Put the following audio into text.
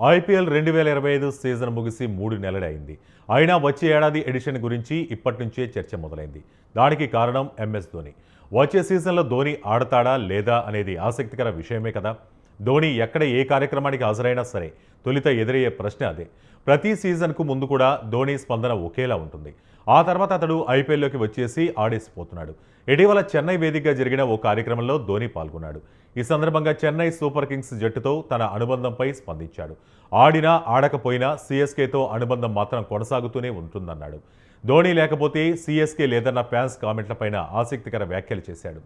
IPL 2025 season ముగిసి 3 నెలలే అయింది. అయినా వచ్చే ఏడాది ఎడిషన్ గురించి ఇప్పటి నుంచే చర్చ మొదలైంది. దానికి కారణం ఎంఎస్ ధోని. వచ్చే సీజన్లో ధోని ఆడతాడా లేదా అనేది ఆసక్తికర విషయమే కదా. ధోని ఎక్కడ ఏ కార్యక్రమానికి హాజరైనా సరే తొలుత ఎదురయ్యే ప్రశ్న అదే. ప్రతి సీజన్కు ముందు కూడా ధోని స్పందన ఒకేలా ఉంటుంది. ఆ తర్వాత అతడు ఐపీఎల్లోకి వచ్చేసి ఆడేసిపోతున్నాడు. ఇటీవల చెన్నై వేదికగా జరిగిన ఓ కార్యక్రమంలో ధోని పాల్గొన్నాడు. ఈ సందర్భంగా చెన్నై సూపర్ కింగ్స్ జట్టుతో తన అనుబంధంపై స్పందించాడు. ఆడినా ఆడకపోయినా సీఎస్కేతో అనుబంధం మాత్రం కొనసాగుతూనే ఉంటుందన్నాడు. ధోని లేకపోతే సీఎస్కే లేదన్న ఫ్యాన్స్ కామెంట్లపైన ఆసక్తికర వ్యాఖ్యలు చేశాడు.